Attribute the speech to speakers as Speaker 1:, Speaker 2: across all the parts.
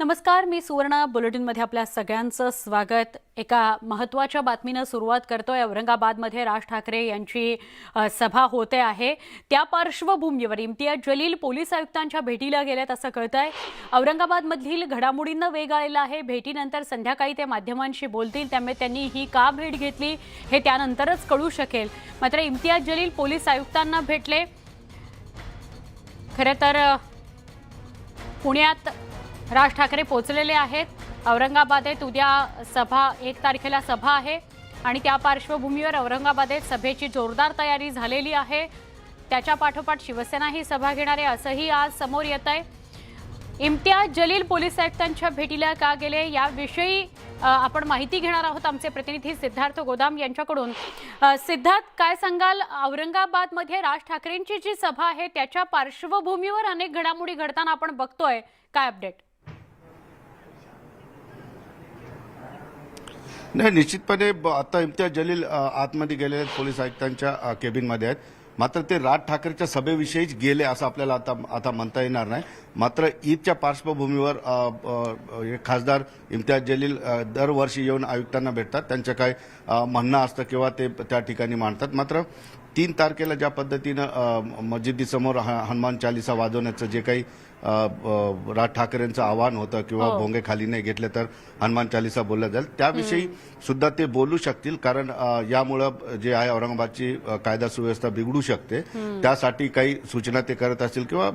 Speaker 1: नमस्कार, मी सुवर्ण बुलेटिनमध्ये आपल्या सगळ्यांचं स्वागत। एका महत्त्वाच्या बातमीने सुरुवात करतोय। औरंगाबादमध्ये राज ठाकरे यांची सभा होते आहे। त्या पार्श्वभूमीवर इम्तियाज जलील पोलीस आयुक्तांच्या भेटीला गेलेत असं कळतंय। औरंगाबादमधील घडामोडींना वेग आलेला आहे। भेटीनंतर संध्याकाळी ते माध्यमांशी बोलतील, त्यामुळे त्यांनी ही का भेट घेतली हे त्यानंतरच कळू शकेल। मात्र इम्तियाज जलील पोलीस आयुक्तांना भेटले। खरं तर पुण्यात राज ठाकरे पोहोचलेले आहेत। औरंगाबादेत उद्या सभा 1 तारखेला सभा आहे आणि त्या पार्श्वभूमीवर औरंगाबादेत सभेची जोरदार तयारी झालेली आहे। त्याच्या पाठोपाठ शिवसेना ही सभा घेणार आहे असंही आज समोर येतंय। इम्तियाज जलील पोलीस आयुक्तांच्या भेटीला का गेले याविषयी आपण माहिती घेणार आहोत आमचे प्रतिनिधी सिद्धार्थ गोदाम यांच्याकडून। सिद्धार्थ, काय सांगाल? औरंगाबादमध्ये राज ठाकरेंची जी सभा आहे त्याच्या पार्श्वभूमीवर अनेक घडामोडी घडताना आपण बघतोय, काय अपडेट?
Speaker 2: नाही, निश्चितपणे आता इम्तियाज जलील आतमध्ये गेलेले पोलीस आयुक्तांच्या केबिनमध्ये आहेत। मात्र ते राज ठाकरेच्या सभेविषयीच गेले असं आपल्याला आता म्हणता येणार नाही। मात्र ईदच्या पार्श्वभूमीवर खासदार इम्तियाज जलील दरवर्षी येऊन आयुक्तांना भेटतात, त्यांचं काय म्हणणं असतं किंवा ते त्या ठिकाणी मांडतात। मात्र 3 तारखेला ज्या पद्धतीनं मस्जिदीसमोर हनुमान चालीसा वाजवण्याचं जे काही राज ठाकरेंचं आव्हान होतं किंवा भोंगे खाली नाही घेतले तर हनुमान चालीसा बोलला जाईल, त्याविषयी सुद्धा ते बोलू शकतील। कारण यामुळं जे आहे औरंगाबादची कायदा सुव्यवस्था बिघडू शकते, त्यासाठी काही सूचना ते करत असतील किंवा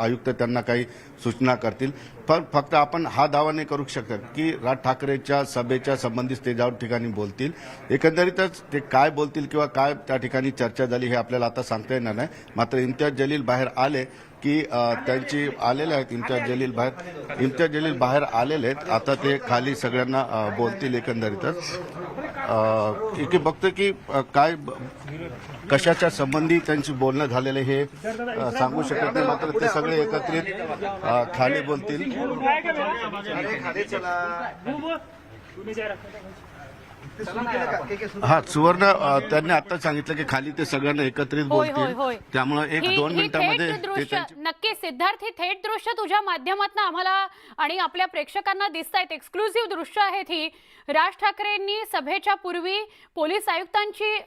Speaker 2: आयुक्त त्यांना काही सूचना करतील। पण फक्त आपण हा दावा नाही करू शकत की राज ठाकरेच्या सभेच्या संबंधित ते ज्या ठिकाणी बोलतील, एकंदरीतच ते काय बोलतील किंवा काय त्या ठिकाणी चर्चा झाली हे आपल्याला आता सांगता येणार नाही। मात्र इम्तियाज जलील बाहेर आले की त्यांची आलेले आहेत। इम्तियाज जलील बाहेर आलेले आहेत, आता ते खाली सगळ्यांना बोलतील। एकंदरीतच इथे बघतो की काय कशाच्या संबंधी त्यांची बोलणं झालेले हे सांगू शकत नाही। मात्र ते सगळे एकत्रित खाली बोलतील। हा, सुवर्ण त्यांनी आता सांगितलं की खाली ते सगळ्यांना एकत्रित बोलतील, त्यामुळे 1-2 मिनिटांमध्ये
Speaker 1: नक्की सिद्धार्थ, ही थेट दृश्य तुझ्या माध्यमातून आम्हाला आणि आपल्या प्रेक्षकांना दिसतायत। एक्सक्लुझिव्ह दृश्य आहेत ही। राज ठाकरेंनी सभेच्या पूर्वी पोलीस आयुक्तांची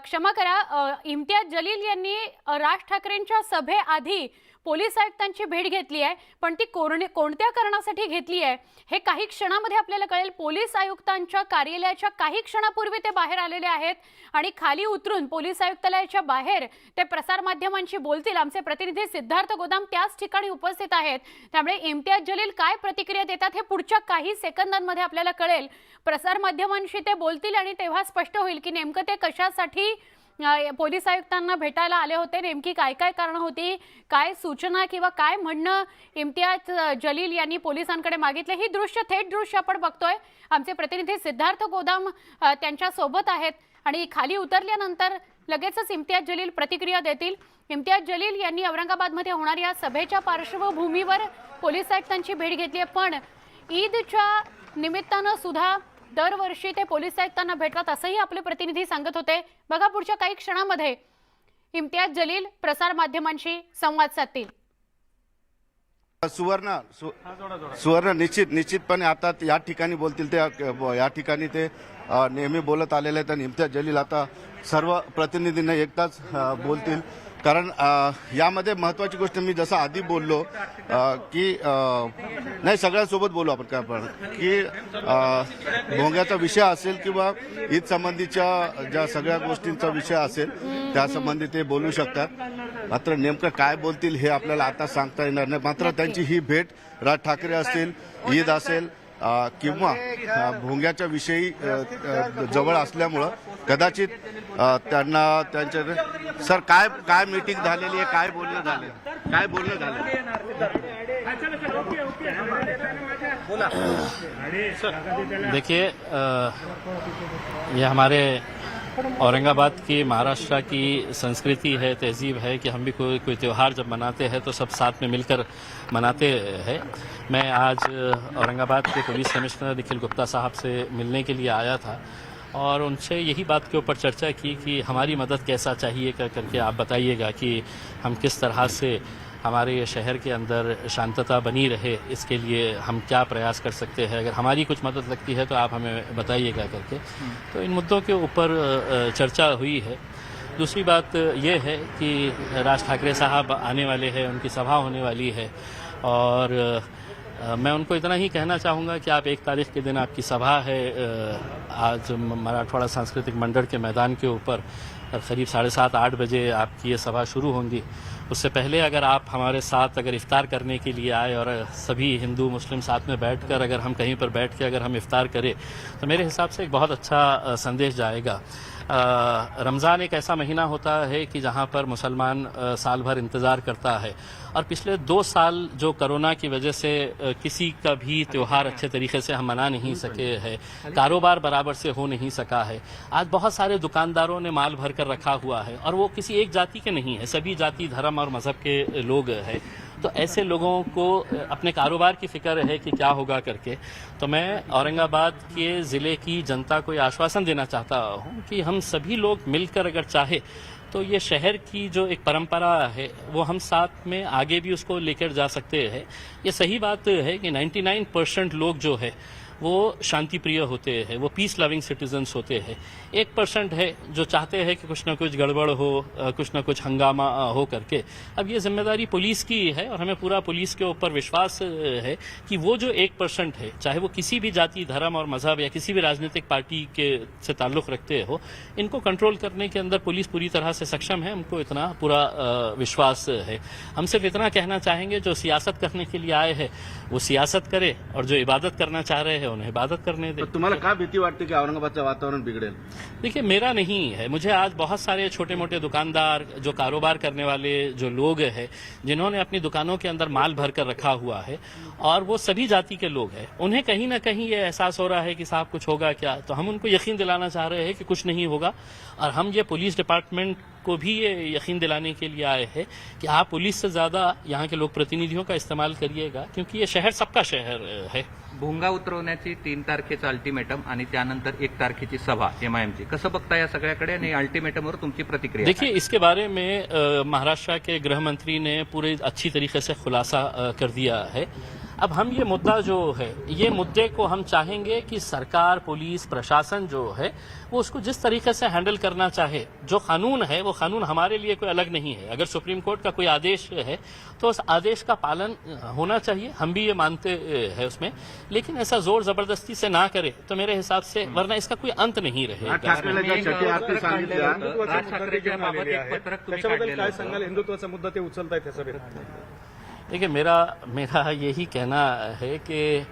Speaker 1: क्षमा करा, इम्तियाज जलील यांनी राज ठाकरेंच्या सभेआधी पोलीस आयुक्तांची भेट घेतली आहे। पण ती कोणत्या कारणासाठी घेतली आहे हे काही क्षणामध्ये आपल्याला कळेल। पोलीस आयुक्तांच्या कार्यालयाच्या काही क्षणापूर्वी ते बाहेर आलेले आहेत आणि खाली उतरून पोलीस आयुक्तालयाच्या बाहेर ते प्रसार माध्यमांशी बोलतील। आमचे प्रतिनिधी सिद्धार्थ गोदाम त्याच ठिकाणी उपस्थित आहेत, त्यामुळे इम्तियाज जलील काय प्रतिक्रिया देतात हे पुढच्या काही सेकंदांमध्ये आपल्याला कळेल। प्रसार माध्यमांशी ते बोलतील आणि तेव्हा स्पष्ट होईल की नेमकं ते कशासाठी पोलीस आयुक्तांना भेटायला आले होते, नेमकी काय काय कारण होती, काय सूचना किंवा काय म्हणणं इम्तियाज जलील यांनी पोलिसांकडे मागितले। ही थेट दृश्य आपण बघतोय। आमचे प्रतिनिधी सिद्धार्थ गोदाम त्यांच्या सोबत आहेत आणि खाली उतरल्यानंतर लगेचच इम्तियाज जलील प्रतिक्रिया देतील। इम्तियाज जलील यांनी औरंगाबादमध्ये होणाऱ्या सभेच्या पार्श्वभूमीवर पोलीस आयुक्तांची भेट घेतली आहे, पण ईदच्या निमित्तानं सुद्धा दरवर्षी ते पोलीस आयुक्तांना भेटतात असंही आपले प्रतिनिधी सांगत होते। बघा, पुढच्या काही क्षणामध्ये इम्तियाज जलील प्रसार माध्यमांशी संवाद साधतील।
Speaker 2: सुवर्ण निश्चितपणे आता या ठिकाणी बोलतील। ते या ठिकाणी ते नेहमी बोलत आलेले आहेत आणि इम्तियाज जलील आता सर्व प्रतिनिधींना एकदाच बोलतील। कारण यामध्ये महत्वाची गोष्ट मी जसं आधी बोललो की नाही, सगळ्यांसोबत बोलू आपण काय पण की भोंग्याचा विषय असेल किंवा ईद संबंधीच्या ज्या सगळ्या गोष्टींचा विषय असेल त्या संबंधी ते बोलू शकतात। मात्र नेमकं काय बोलतील हे आपल्याला आता सांगता येणार नाही। मात्र त्यांची ही भेट राज ठाकरे असतील, ईद असेल किंवा भोंग्याच्या विषयी जवळ असल्यामुळं कदाचित त्यांना त्यांच्या सर काय मीटिंग झालेली आहे, काय बोलणं झालं?
Speaker 3: देखिए, ये हमारे औरंगाबाद की, महाराष्ट्र की संस्कृति है, तहजीब है कि हम भी कोई त्यौहार जब मनाते हैं तो सब साथ में मिलकर मनाते हैं। मैं आज औरंगाबाद के पुलिस कमिश्नर निखिल गुप्ता साहब से मिलने के लिए आया था और उनसे यही बात के ऊपर चर्चा की कि हमारी मदद कैसा चाहिए करके आप बताइएगा कि हम किस तरह से हमारे ये शहर के अंदर शांतता बनी रहे, इसके लिए हम क्या प्रयास कर सकते हैं। अगर हमारी कुछ मदद लगती है तो आप हमें बताइएगा करके। तो इन मुद्दों के ऊपर चर्चा हुई है। दूसरी बात ये है कि राज ठाकरे साहब आने वाले हैं, उनकी सभा होने वाली है, और मैं उनको इतना ही कहना चाहूँगा कि आप 1 तारीख के दिन आपकी सभा है आज मराठवाड़ा सांस्कृतिक मंडल के मैदान के ऊपर, करीब 7:30-8 बजे आपकी ये सभा शुरू होंगी। उससे पहले अगर आप हमारे साथ अगर इफ्तार करने के लिए आए और सभी हिंदू मुस्लिम साथ में बैठकर अगर हम कहीं पर बैठ के अगर हम इफ्तार करें तो मेरे हिसाब से एक बहुत अच्छा संदेश जाएगा। रमज़ान एक ऐसा महीना होता है कि जहाँ पर मुसलमान साल भर इंतज़ार करता है, और पिछले 2 साल जो कोरोना की वजह से किसी का भी त्यौहार अच्छे तरीके से हम मना नहीं सके हैं, कारोबार बराबर से हो नहीं सका है। आज बहुत सारे दुकानदारों ने माल भर कर रखा हुआ है, और वो किसी एक जाति के नहीं है, सभी जाति धर्म और मज़हब के लोग हैं। तो ऐसे लोगों को अपने कारोबार की फिक्र है कि क्या होगा करके। तो मैं औरंगाबाद के ज़िले की जनता को ये आश्वासन देना चाहता हूँ कि हम सभी लोग मिलकर अगर चाहे तो ये शहर की जो एक परंपरा है वो हम साथ में आगे भी उसको लेकर जा सकते हैं। ये सही बात है कि 99% लोग जो है वो शांति प्रिय होते हैं, वो पीस लविंग सिटीजन्स होते हैं। 1% है जो चाहते हैं कि कुछ ना कुछ गड़बड़ हो, कुछ ना कुछ हंगामा हो करके। अब ये जिम्मेदारी पुलिस की है, और हमें पूरा पुलिस के ऊपर विश्वास है कि वो जो 1% है, चाहे वो किसी भी जाति धर्म और मजहब या किसी भी राजनीतिक पार्टी के से ताल्लुक़ रखते हो, इनको कंट्रोल करने के अंदर पुलिस पूरी तरह से सक्षम है। हमको इतना पूरा विश्वास है। हम सिर्फ इतना कहना चाहेंगे, जो सियासत करने के लिए आए हैं वो सियासत करे, और जो इबादत करना चाह रहे हैं उन्हें इबादत करने दे।
Speaker 2: तुम्हाला का भीती वाटते की औरंगाबादचं वातावरण बिघडेल?
Speaker 3: देखिए, मेरा नहीं है। मुझे आज बहुत सारे छोटे मोटे दुकानदार, जो कारोबार करने वाले जो लोग हैं, जिन्होंने अपनी दुकानों के अंदर माल भर कर रखा हुआ है, और वो सभी जाति के लोग हैं, उन्हें कहीं ना कहीं ये एहसास हो रहा है कि साहब कुछ होगा क्या। तो हम उनको यकीन दिलाना चाह रहे हैं कि कुछ नहीं होगा, और हम ये पुलिस डिपार्टमेंट को भी ये यकीन दिलाने के लिए आए हैं कि आप पुलिस से ज़्यादा यहाँ के लोक प्रतिनिधियों का इस्तेमाल करिएगा, क्योंकि ये शहर सबका शहर है।
Speaker 4: भोंगा उतरवण्याची 3 तारखेचं अल्टिमेटम आणि त्यानंतर 1 तारखेची सभा MIMची, कसं बघता या सगळ्याकडे आणि अल्टिमेटमवर तुमची प्रतिक्रिया?
Speaker 3: देखिए, इसके बारे में महाराष्ट्र के गृह मंत्री ने पूरे अच्छी तरीके से खुलासा कर दिया है। अब हम ये मुद्दा जो है, ये मुद्दे को हम चाहेंगे कि सरकार, पुलिस, प्रशासन जो है वो उसको जिस तरीके से हैंडल करना चाहे। जो कानून है वो कानून हमारे लिए कोई अलग नहीं है। अगर सुप्रीम कोर्ट का कोई आदेश है तो उस आदेश का पालन होना चाहिए, हम भी ये मानते हैं उसमें, लेकिन ऐसा जोर जबरदस्ती से ना करे तो मेरे हिसाब से, वरना इसका कोई अंत नहीं रहेगा।
Speaker 2: ठाकरेला ज्या छठी आरती सांगितल्या,
Speaker 4: राज ठाकरेच्या बाबत एक पत्रक तुम्ही काढलेलं
Speaker 5: काय
Speaker 4: होतं.
Speaker 5: सांगाल? हिंदुत्वाचा मुद्दा ते उचलतायत त्या सभेत.
Speaker 3: देखिए, मेरा यही कहना है कि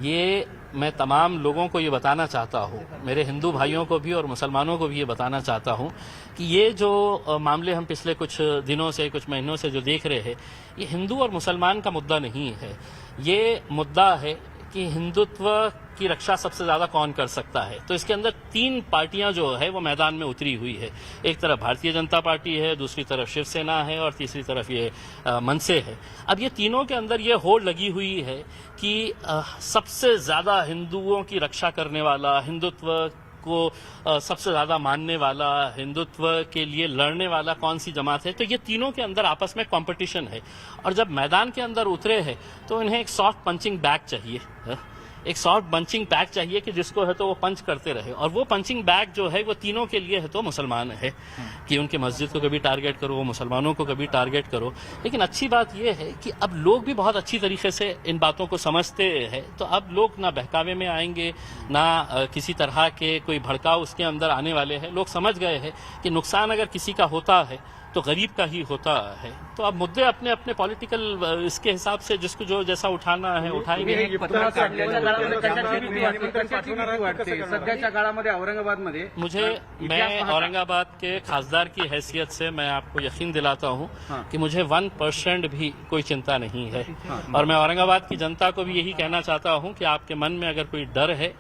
Speaker 3: ये मैं तमाम लोगों को ये बताना चाहता हूँ, मेरे हिंदू भाइयों को भी और मुसलमानों को भी ये बताना चाहता हूँ कि ये जो मामले हम पिछले कुछ दिनों से, कुछ महीनों से जो देख रहे हैं, ये हिंदू और मुसलमान का मुद्दा नहीं है। ये मुद्दा है कि हिंदुत्व की रक्षा सबसे ज़्यादा कौन कर सकता है। तो इसके अंदर 3 पार्टियां जो है वो मैदान में उतरी हुई है। एक तरफ भारतीय जनता पार्टी है, दूसरी तरफ शिवसेना है, और तीसरी तरफ ये मनसे है। अब ये तीनों के अंदर ये होड़ लगी हुई है कि सबसे ज़्यादा हिंदुओं की रक्षा करने वाला, हिंदुत्व को सबसे ज़्यादा मानने वाला, हिंदुत्व के लिए लड़ने वाला कौन सी जमात है। तो ये तीनों के अंदर आपस में कंपटीशन है, और जब मैदान के अंदर उतरे हैं तो इन्हें एक सॉफ्ट पंचिंग बैग चाहिए, एक सॉफ्ट पंचिंग बैग चाहिए कि जिसको है तो वो पंच करते रहे। और वो पंचिंग बैग जो है वो तीनों के लिए है तो मुसलमान है, कि उनके मस्जिद को कभी टारगेट करो, मुसलमानों को कभी टारगेट करो। लेकिन अच्छी बात यह है कि अब लोग भी बहुत अच्छी तरीके से इन बातों को समझते हैं, तो अब लोग ना बहकावे में आएंगे, ना किसी तरह के कोई भड़काव उसके अंदर आने वाले हैं। लोग समझ गए हैं कि नुकसान अगर किसी का होता है तो गरीब का ही होता है। तो अब मुद्दे अपने अपने पॉलिटिकल इसके हिसाब से जिसको जो जैसा उठाना है उठाएंगे।
Speaker 4: एक पत्रक काढलेलं होतं. सध्याच्या काळामध्ये औरंगाबादमध्ये
Speaker 3: मैं औरंगाबाद के खासदार की हैसियत से मैं आपको यकीन दिलाता हूँ कि मुझे 1% भी कोई चिंता नहीं है। और मैं औरंगाबाद की जनता को भी यही कहना चाहता हूँ कि आपके मन में अगर कोई डर है,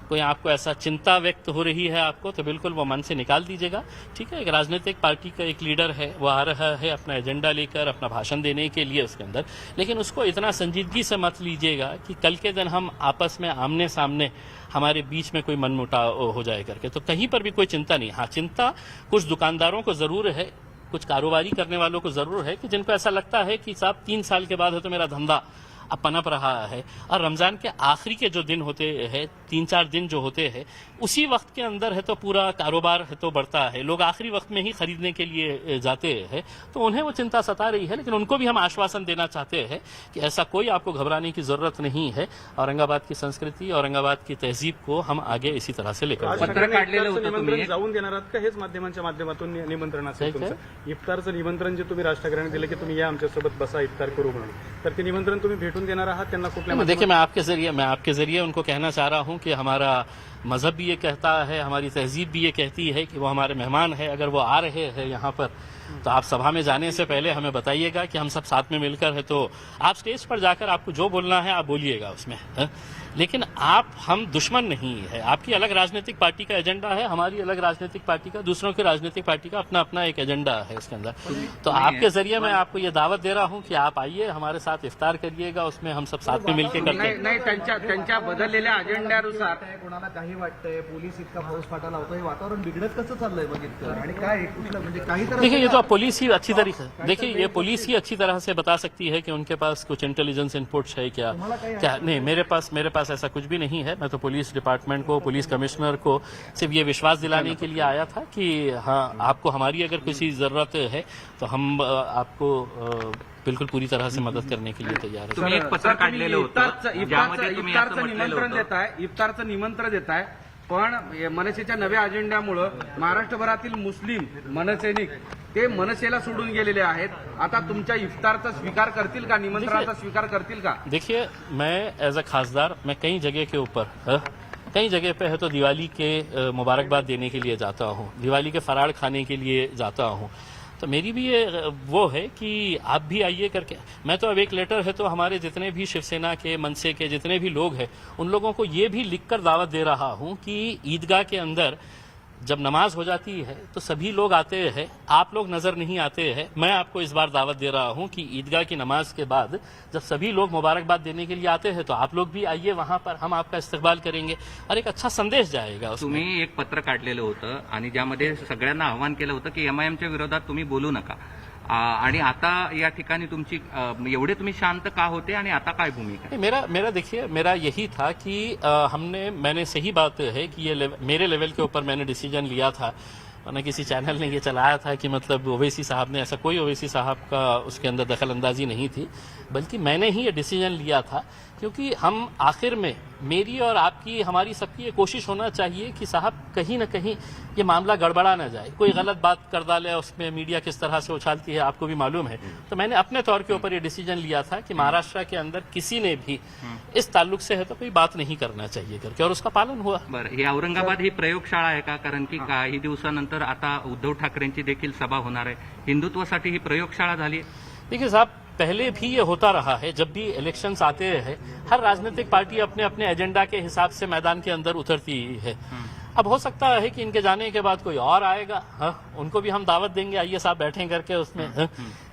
Speaker 3: कोई आपको ऐसा चिंता व्यक्त हो रही है आपको, तो बिल्कुल वो मन से निकाल दीजिएगा। ठीक है, एक राजनीतिक पार्टी का एक लीडर है, वो आ रहा है अपना एजेंडा लेकर, अपना भाषण देने के लिए उसके अंदर, लेकिन उसको इतना संजीदगी से मत लीजिएगा कि कल के दिन हम आपस में आमने सामने हमारे बीच में कोई मनमुटाव हो जाए करके। तो कहीं पर भी कोई चिंता नहीं। हाँ, चिंता कुछ दुकानदारों को जरूर है कुछ कारोबारी करने वालों को जरूर है कि जिनको ऐसा लगता है कि साहब 3 साल के बाद है तो मेरा धंधा अब पनप रहा है, और रमजान के आखिरी के जो दिन होते हैं, 3-4 दिन जो होते हैं, उसी वक्त के अंदर है तो पूरा कारोबार है तो बढ़ता है, लोग आखिरी वक्त में ही खरीदने के लिए जाते हैं, तो उन्हें वो चिंता सता रही है। लेकिन उनको भी हम आश्वासन देना चाहते हैं कि ऐसा कोई आपको घबराने की जरूरत नहीं है। औरंगाबाद की संस्कृति, औरंगाबाद की तहजीब को हम आगे इसी तरह से लेकर जाएंगे।
Speaker 4: पत्र काढलेलं होतं
Speaker 5: निमंत्रण
Speaker 4: तुम्ही.
Speaker 5: जाऊन देणार आहात का हेच माध्यमांच्या माध्यमातून निमंत्रण असेल
Speaker 3: काय?
Speaker 5: तुमचं? इफ्तारचं निमंत्रण जे तुम्ही राज ठाकरेंना दिलं की तुम्ही या आमच्यासोबत बसा इफ्तार करू म्हणून, तर ते निमंत्रण तुम्ही भेटून देणार आहात त्यांना कुठल्या
Speaker 3: देखिए, मैं आपके जरिए उनको कहना चाह रहा हूं कि हमारा मजहब भी ये कहता है, हमारी तहजीब भी ये कहती है कि वो हमारे मेहमान है। अगर वो आ रहे हैं यहाँ पर तो आप सभा में जाने से पहले हमें बताइएगा कि हम सब साथ में मिलकर है तो आप स्टेज पर जाकर आपको जो बोलना है आप बोलिएगा उसमें है? लेकिन हम दुश्मन नहीं है। आपकी अलग राजनीतिक पार्टी का एजेंडा है, हमारी अलग राजनीतिक पार्टी का, दूसरों की राजनीतिक पार्टी का अपना अपना एक एजेंडा है इसके अंदर। तो आपके जरिए मैं आपको ये दावत दे रहा हूँ कि आप आइए, हमारे साथ इफ्तार करिएगा, उसमें हम सब साथ में मिलकर करते हैं।
Speaker 6: नाही त्यांच्या बदललेल्या अजेंड्यानुसार
Speaker 7: कोणाला काही वाटतंय, पोलीस इतका पाऊस फाटा लावतोय, वातावरण बिघडत कसं चाललंय बघितलं, आणि काय कुठलं म्हणजे काही तर
Speaker 3: देखिए, ये तो पुलिस ही अच्छी तरीके देखिए ये पुलिस ही अच्छी तरह से बता सकती है कि उनके पास कुछ इंटेलिजेंस इनपुट्स है क्या नहीं। मेरे पास ऐसा कुछ भी नहीं है। मैं तो पुलिस डिपार्टमेंट को, पुलिस कमिश्नर को सिर्फ ये विश्वास दिलाने के लिए आया था कि हाँ, आपको हमारी अगर किसी जरूरत है तो हम आपको बिल्कुल पूरी तरह से मदद करने के लिए तैयार है।
Speaker 4: तुम्ही एक पत्र काढलेलं होतं ज्यामध्ये तुम्ही असं म्हटलेलं होतं.
Speaker 6: इफ्तारचं निमंत्रण देताय, पण मनसेच्या नव्या अजेंड्यामुळं महाराष्ट्रभरातील मुस्लिम मनसैनिक ते मनसेला सोडून गेलेले आहेत. आता तुमच्या इफ्तारचा स्वीकार करतील का, निमंत्रणाचा स्वीकार करतील का?
Speaker 3: देखिए, मैं एज अ खासदार मैं कई जगह के ऊपर कई जगह पे है तो दिवाली के मुबारकबाद देने के लिए जाता हूँ, दिवाली के फराड़ खाने के लिए जाता हूँ। तो मेरी भी ये वो है कि आप भी आइए करके। मैं तो अब एक लेटर है तो हमारे जितने भी शिवसेना के, मनसे के जितने भी लोग हैं उन लोगों को ये भी लिखकर दावत दे रहा हूँ कि ईदगाह के अंदर जब नमाज हो जाती है तो सभी लोग आते हैं, आप लोग नजर नहीं आते हैं। मैं आपको इस बार दावत दे रहा हूं कि ईदगाह की नमाज के बाद जब सभी लोग मुबारकबाद देने के लिए आते हैं तो आप लोग भी आइए, वहां पर हम आपका इस्तकबाल करेंगे और एक अच्छा संदेश जाएगा उसमें।
Speaker 4: तुम्ही एक पत्र काढलेलं होतं आणि ज्यामध्ये सगळ्यांना आवाहन केलं होतं की एमआयएमच्या विरोधात तुम्ही बोलू नका. आणि आता या ठिकाणी तुमची एवढे तुम्ही शांत का होते आणि आता काय भूमिका आहे?
Speaker 3: मेरा देखिए, मेरा यही था कि मैंने सही बात है कि ये मेरे लेवल के ऊपर मैंने डिसीजन लिया था, वरना किसी चैनल ने ये चलाया था कि मतलब ओवैसी साहब ने, ऐसा कोई ओवैसी साहब का उसके अंदर दखल अंदाजी नहीं थी, बल्कि मैंने ही ये डिसीजन लिया था क्योंकि हम आखिर में, मेरी और आपकी, हमारी सबकी ये कोशिश होना चाहिए कि साहब कहीं ना कहीं ये मामला गड़बड़ा ना जाए, कोई गलत बात कर डाले, उसमें मीडिया किस तरह से उछालती है आपको भी मालूम है। तो मैंने अपने तौर के ऊपर ये डिसीजन लिया था कि महाराष्ट्र के अंदर किसी ने भी इस ताल्लुक से है तो कोई बात नहीं करना चाहिए करके, और उसका पालन हुआ।
Speaker 4: बरं, हे औरंगाबाद ही प्रयोगशाळा आहे का? कारण की काही दिवसानंतर आता उद्धव ठाकरेंची देखील सभा होणार आहे, हिंदुत्वासाठी ही प्रयोगशाळा झाली आहे.
Speaker 3: देखिए साहब, पहले भी ये होता रहा है, जब भी इलेक्शंस आते हैं हर राजनीतिक पार्टी अपने अपने एजेंडा के हिसाब से मैदान के अंदर उतरती है। अब हो सकता है कि इनके जाने के बाद कोई और आएगा, उनको भी हम दावत देंगे, आइए साहब बैठें करके उसमें।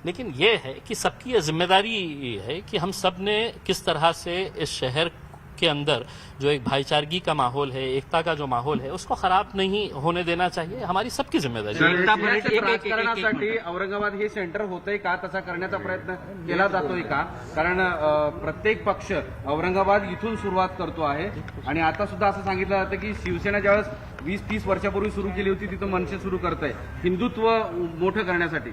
Speaker 3: लेकिन ये है कि सबकी ये जिम्मेदारी है कि हम सब ने किस तरह से इस शहर के अंदर जो एक भाईचारगी का माहौल है, एकता का जो माहौल है, उसको खराब नहीं होने देना चाहिए, हमारी सबकी जिम्मेदारी है।
Speaker 6: राजकारणासाठी औरंगाबाद हे सेंटर होतंय का, तसा करण्याचा प्रयत्न केला जातोय का? कारण प्रत्येक पक्ष औरंगाबाद इथून सुरुवात करतो आहे आणि आता सुद्धा असं सांगितलं जातं की शिवसेना ज्यावेळेस 20-30 वर्षापूर्वी सुरू केली होती तिथं मनसे सुरू करतंय हिंदुत्व मोठं करण्यासाठी।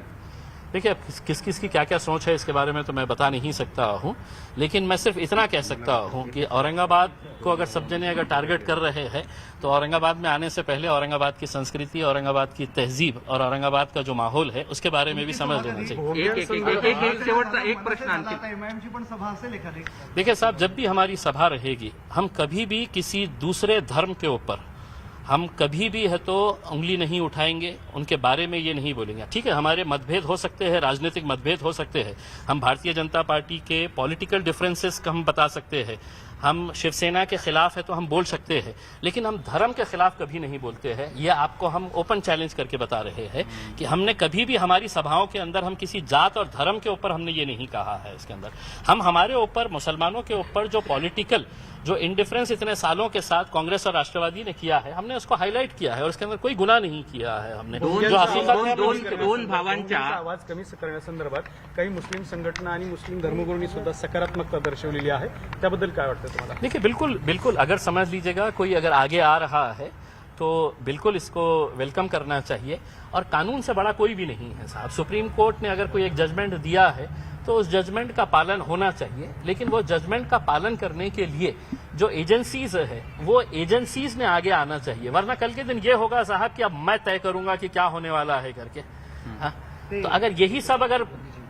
Speaker 3: देखिए, किस किस की क्या क्या सोच है इसके बारे में तो मैं बता नहीं सकता हूं, लेकिन मैं सिर्फ इतना कह सकता हूं कि औरंगाबाद को अगर सब जने अगर टारगेट कर रहे हैं तो औरंगाबाद में आने से पहले औरंगाबाद की संस्कृति, औरंगाबाद की तहजीब और औरंगाबाद का जो माहौल है उसके बारे में भी समझ लेना चाहिए।
Speaker 4: एक शेवटचा एक प्रश्न आणखी.
Speaker 7: एमआयएमची पण सभा असेल एखादी?
Speaker 3: देखिए साहब, जब भी हमारी सभा रहेगी हम कभी भी किसी दूसरे धर्म के ऊपर हम कभी भी है तो उंगली नहीं उठाएंगे, उनके बारे में ये नहीं बोलेंगे। ठीक है, हमारे मतभेद हो सकते हैं, राजनीतिक मतभेद हो सकते हैं, हम भारतीय जनता पार्टी के पॉलिटिकल डिफरेंसेस का हम बता सकते हैं, हम शिवसेना के खिलाफ है तो हम बोल सकते हैं, लेकिन हम धर्म के खिलाफ कभी नहीं बोलते हैं। ये आपको हम ओपन चैलेंज करके बता रहे हैं कि हमने कभी भी हमारी सभाओं के अंदर हम किसी जात और धर्म के ऊपर हमने ये नहीं कहा है। इसके अंदर हम हमारे ऊपर, मुसलमानों के ऊपर जो पॉलिटिकल जो इंडिफरेंस इतने सालों के साथ कांग्रेस और राष्ट्रवादी ने किया है, हमने उसको हाईलाइट किया है और इसके अंदर कोई गुनाह नहीं किया है हमने। जो हकीकत है,
Speaker 4: दोन भावांच्या
Speaker 5: आवाज कमी करण्यासंदर्भात काही मुस्लिम संघटना आणि मुस्लिम धर्मगुरूंनी सुद्धा सकारात्मकता दर्शवलेली आहे, त्याबद्दल काय वाटतं तुम्हाला?
Speaker 3: देखिए, बिल्कुल बिल्कुल, अगर समझ लीजिएगा कोई अगर आगे आ रहा है तो बिल्कुल इसको वेलकम करना चाहिए। और कानून से बड़ा कोई भी नहीं है साहब। सुप्रीम कोर्ट ने अगर कोई एक जजमेंट दिया है तो उस जजमेंट का पालन होना चाहिए, लेकिन वो जजमेंट का पालन करने के लिए जो एजेंसीज है वो एजेंसीज ने आगे आना चाहिए, वरना कल के दिन ये होगा साहब कि अब मैं तय करूंगा कि क्या होने वाला है करके। हाँ? तो अगर यही सब अगर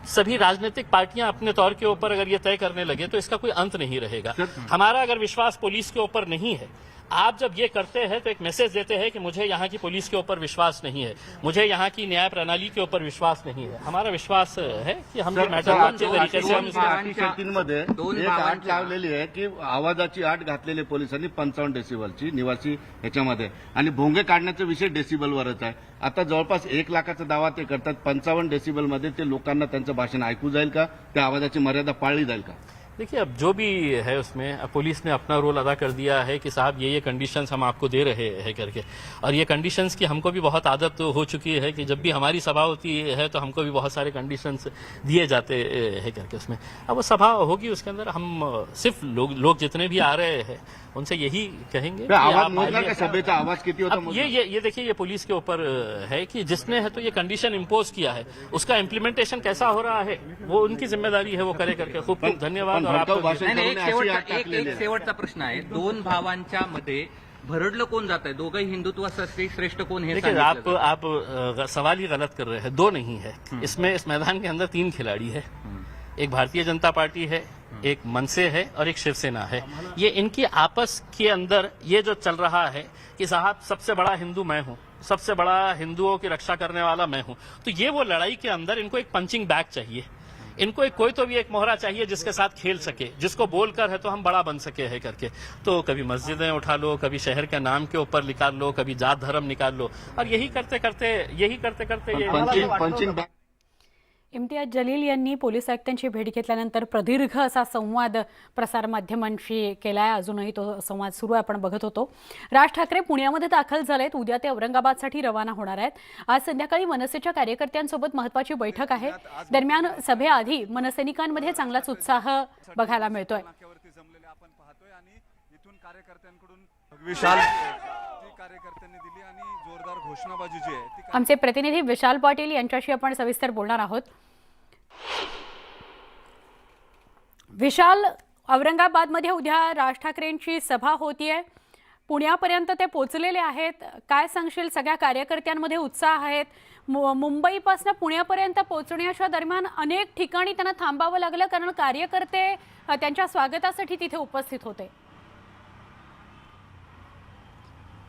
Speaker 3: सभी राजनीतिक पार्टियां अपने तौर के ऊपर अगर ये तय करने लगे तो इसका कोई अंत नहीं रहेगा। हमारा अगर विश्वास पुलिस के ऊपर नहीं है, आप जब ये करते हैं तो एक मैसेज देते हैं कि मुझे यहाँ की पुलिस के ऊपर विश्वास नहीं है, मुझे यहाँ की न्याय प्रणाली के ऊपर विश्वास नहीं है। हमारा विश्वास है कि हम ये मैटर अच्छे तरीके से हम
Speaker 2: अटीशर्तींमध्ये एक अट लावलेली आहे की आवाजाची अट घातलेली पोलिसांनी 55 डेसिबलची निवासी ह्याच्यामध्ये, आणि भोंगे काढण्याचा विषय डेसिबलवरच आहे। आता जवळपास 1 लाखाचा दावा ते करतात, 55 डेसिबलमध्ये ते लोकांना त्यांचं भाषण ऐकू जाईल का? त्या आवाजाची मर्यादा पाळली जाईल का?
Speaker 3: देखिए, अब जो भी है उसमें पुलिस ने अपना रोल अदा कर दिया है कि साहब ये कंडीशंस हम आपको दे रहे हैं करके, और ये कंडीशंस की हमको भी बहुत आदत हो चुकी है कि जब भी हमारी सभा होती है तो हमको भी बहुत सारे कंडीशंस दिए जाते हैं करके उसमें। अब वो सभा होगी, उसके अंदर हम सिर्फ लोग जितने भी आ रहे हैं उनसे यही कहेंगे कि
Speaker 2: आवाज
Speaker 3: आप
Speaker 2: मोजला
Speaker 3: आइए।
Speaker 2: का? सभेचा आवाज किती होता?
Speaker 3: अब ये देखिए, ये पुलिस के ऊपर है कि जिसने है तो ये कंडीशन इम्पोज किया है, उसका इम्प्लीमेंटेशन कैसा हो रहा है वो उनकी जिम्मेदारी है, वो करे करके। खूब खूब धन्यवाद। और आपको
Speaker 4: नाही, एक शेवटचा प्रश्न आहे। दोन भावांच्या मध्ये भरडलं कोण जात आहे? दोघंही हिंदुत्व श्रेष्ठ कोण हे
Speaker 3: देखिए,
Speaker 4: सांगितलं
Speaker 3: आप सवाल ही गलत कर रहे हैं। दो नहीं है इसमें, इस मैदान के अंदर 3 खिलाड़ी है। एक भारतीय जनता पार्टी है, एक मनसे है और एक शिवसेना है। ये इनकी आपस के अंदर ये जो चल रहा है कि साहब सबसे बड़ा हिंदू मैं हूँ, सबसे बड़ा हिंदुओं की रक्षा करने वाला मैं हूँ, तो ये वो लड़ाई के अंदर इनको एक पंचिंग बैग चाहिए। इनको एक कोई तो भी एक मोहरा चाहिए जिसके साथ खेल सके, जिसको बोलकर है तो हम बड़ा बन सके है करके। तो कभी मस्जिदें उठा लो, कभी शहर के नाम के ऊपर निकाल लो, कभी जात धर्म निकाल लो, और यही करते करते ये
Speaker 2: पंचिंग बॅग
Speaker 1: इम्तियाज जलील यांनी पोलीस आयुक्तांची भेट घेतल्यानंतर प्रदीर्घ असा संवाद प्रसारमाध्यमांशी केला आहे। अजूनही तो संवाद सुरू आहे, आपण बघत होतो। राज ठाकरे पुण्यामध्ये दाखल झालेत, उद्या ते औरंगाबादसाठी रवाना होणार आहेत। आज संध्याकाळी मनसेच्या कार्यकर्त्यांसोबत महत्त्वाची बैठक आहे। दरम्यान सभेआधी मनसैनिकांमध्ये चांगलाच उत्साह बघायला मिळतोय।
Speaker 8: कार्यकर्त्यांनी दिली आणि जोरदार घोषणाबाजी जी आहे ती
Speaker 1: आमचे प्रतिनिधी विशाल पाटील यांच्याशी आपण सविस्तर बोलणार आहोत। विशाल, औरंगाबादमध्ये उद्या राज ठाकरेंची सभा होतीये, पुण्यापर्यंत ते पोहोचलेले आहेत। काय सांगशील? सगळ्या कार्यकर्त्यांमध्ये उत्साह आहेत। मुंबईपासून पुण्यापर्यंत पोहोचण्याच्या दरम्यान अनेक ठिकाणी त्यांना थांबावं लागलं, कारण कार्यकर्ते त्यांच्या स्वागतासाठी तिथे उपस्थित होते।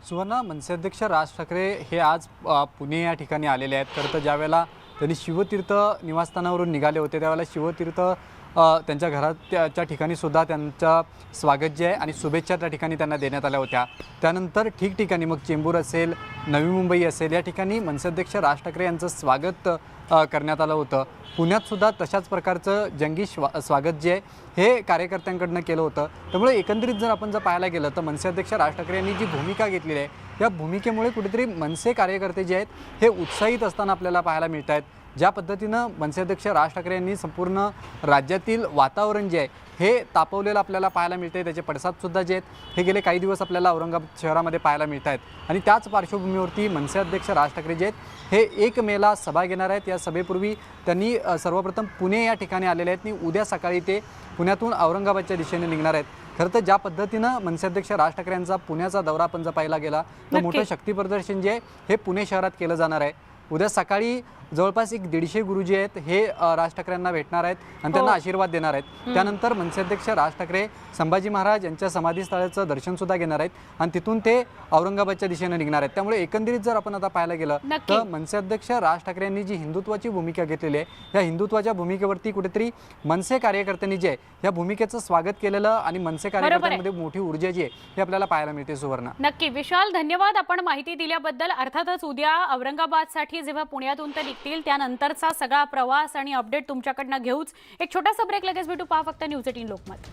Speaker 9: सुवर्णा, मनसे अध्यक्ष राज ठाकरे हे आज पुणे या ठिकाणी आलेले आहेत। खरं तर ज्यावेळेला त्यांनी शिवतीर्थ निवासस्थानावरून निघाले होते त्यावेळेला शिवतीर्थ त्यांच्या घराच्या ठिकाणी सुद्धा त्यांचं स्वागत जे आहे आणि शुभेच्छा त्या ठिकाणी त्यांना देण्यात आल्या होत्या। त्यानंतर ठिकठिकाणी मग चेंबूर असेल, नवी मुंबई असेल, या ठिकाणी मनसे अध्यक्ष राज ठाकरे यांचं स्वागत करण्यात आलं होतं। पुण्यात सुद्धा तशाच प्रकारचं जंगी स्वागत जे आहे हे कार्यकर्त्यांकडनं केलं होतं। त्यामुळे एकंदरीत जर आपण पाहायला गेलं तर मनसे अध्यक्ष राज ठाकरे यांनी जी भूमिका घेतलेली आहे त्या भूमिकेमुळे कुठेतरी मनसे कार्यकर्ते जे आहेत हे उत्साहित असताना आपल्याला पाहायला मिळत आहेत। ज्या पद्धतीनं मनसे अध्यक्ष राज ठाकरे यांनी संपूर्ण राज्यातील वातावरण जे आहे हे तापवलेलं आपल्याला पाहायला मिळते, त्याचे पडसादसुद्धा जे आहेत हे गेले काही दिवस आपल्याला औरंगाबाद शहरामध्ये पाहायला मिळत आहेत। आणि त्याच पार्श्वभूमीवरती मनसे अध्यक्ष राज ठाकरे जे आहेत हे 1 मेला सभा घेणार आहेत। या सभेपूर्वी त्यांनी सर्वप्रथम पुणे या ठिकाणी आलेले आहेत आणि उद्या सकाळी ते पुण्यातून औरंगाबादच्या दिशेने निघणार आहेत। खरं तर ज्या पद्धतीनं मनसे अध्यक्ष राज ठाकरे यांचा पुण्याचा दौरा आपण जर पाहिला गेला तर मोठं शक्ती प्रदर्शन जे आहे हे पुणे शहरात केलं जाणार आहे। उद्या सकाळी जवळपास 150 गुरुजी आहेत हे राज ठाकरेंना भेटणार आहेत आणि त्यांना आशीर्वाद देणार आहेत. त्यानंतर मनसे अध्यक्ष राज ठाकरे संभाजी महाराज यांच्या समाधीस्थळाचं दर्शन सुद्धा घेणार आहेत आणि तिथून ते औरंगाबादच्या दिशेने निघणार आहेत. त्यामुळे एकंदरीत जर आपण आता पाहायला गेलं
Speaker 1: नक्की.
Speaker 9: तर मनसे अध्यक्ष राज ठाकरे यांनी जी हिंदुत्वाची भूमिका घेतलेली आहे या हिंदुत्वाच्या भूमिकेवरती कुठेतरी मनसे कार्यकर्त्यांनी जे आहे या भूमिकेचं स्वागत केलेलं आणि मनसे कार्यकर्त्यांमध्ये मोठी ऊर्जा जी आहे हे आपल्याला पाहायला मिळते. सुवर्णा,
Speaker 1: नक्की. विशाल, धन्यवाद आपण माहिती दिल्याबद्दल. अर्थातच उद्या औरंगाबादसाठी जेव्हा पुण्यातून ते निघतील त्यानंतरचा सगळा प्रवास आणि अपडेट तुमच्याकडनं घेऊच. एक छोटासा ब्रेक, लगेच भेटू. पहा फक्त न्यूज 18 लोकमत.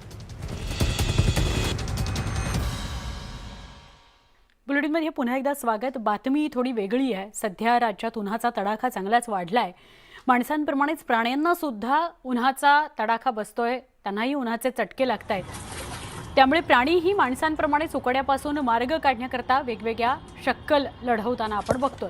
Speaker 1: बुलेटिनमध्ये पुन्हा एकदा स्वागत. बातमी थोडी वेगळी आहे. सध्या राज्यात उन्हाचा तडाखा चांगलाच वाढलाय. माणसांप्रमाणेच प्राण्यांना सुद्धा उन्हाचा तडाखा बसतोय, त्यांनाही उन्हाचे चटके लागत आहेत. त्यामुळे प्राणीही माणसांप्रमाणेच उकड्यापासून मार्ग काढण्याकरता वेगवेगळ्या शक्कल लढवताना आपण बघतोय.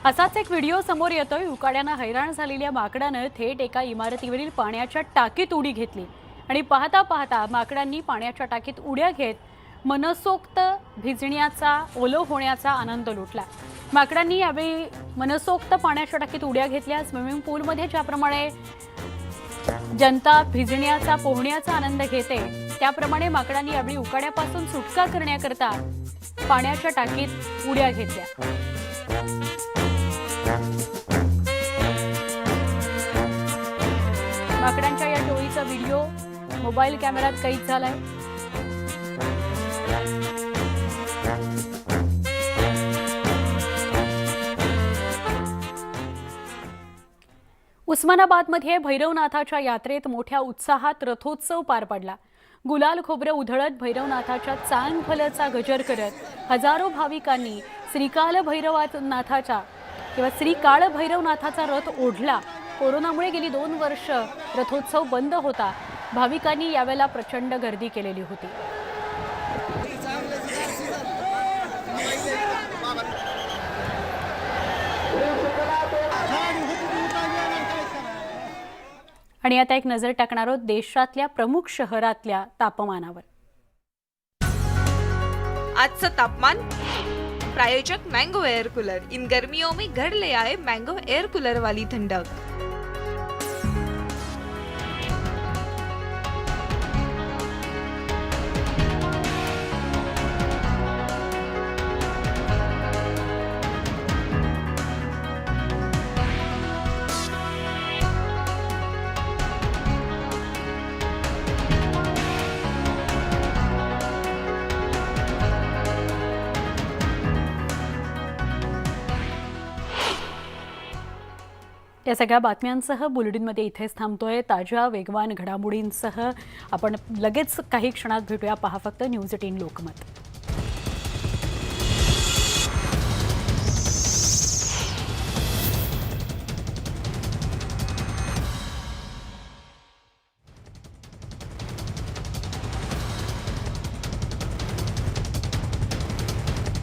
Speaker 1: असाच एक व्हिडिओ समोर येतोय. उकाड्यानं हैराण झालेल्या माकडानं थेट एका इमारतीवरील पाण्याच्या टाकीत उडी घेतली आणि पाहता पाहता माकडांनी पाण्याच्या टाकीत उड्या घेत मनसोक्त भिजण्याचा, ओलं होण्याचा आनंद लुटला. माकडांनी यावेळी मनसोक्त पाण्याच्या टाकीत उड्या घेतल्या. स्विमिंग पूलमध्ये ज्याप्रमाणे जनता भिजण्याचा, पोहण्याचा आनंद घेते त्याप्रमाणे माकडांनी यावेळी उकाड्यापासून सुटका करण्याकरता पाण्याच्या टाकीत उड्या घेतल्या. माकडांच्या या टोळीचा व्हिडिओ मोबाईल कॅमेऱ्यात कैद झालाय. उस्मानाबादमध्ये भैरवनाथाच्या यात्रेत मोठ्या उत्साहात रथोत्सव पार पडला. गुलाल खोबरं उधळत भैरवनाथाच्या चांग फलचा गजर करत हजारो भाविकांनी श्री काळ भैरवनाथाचा रथ ओढला. कोरोनामुळे गेली 2 वर्ष रथोत्सव बंद होता. भाविकांनी यावेळेला प्रचंड गर्दी केलेली होती. आणि आता एक नजर टाकणार आहोत देशातल्या प्रमुख शहरातल्या तापमानावर.
Speaker 10: आजचं तापमान. प्रायोजक मैंगो एयर कूलर. इन गर्मियों में घर ले आए मैंगो एयर कूलर वाली ठंडक.
Speaker 1: या सगळ्या बातम्यांसह बुलेटिनमध्ये इथेच थांबतोय. ताज्या वेगवान घडामोडींसह आपण लगेच काही क्षणात भेटूया. पहा फक्त न्यूज 18 लोकमत.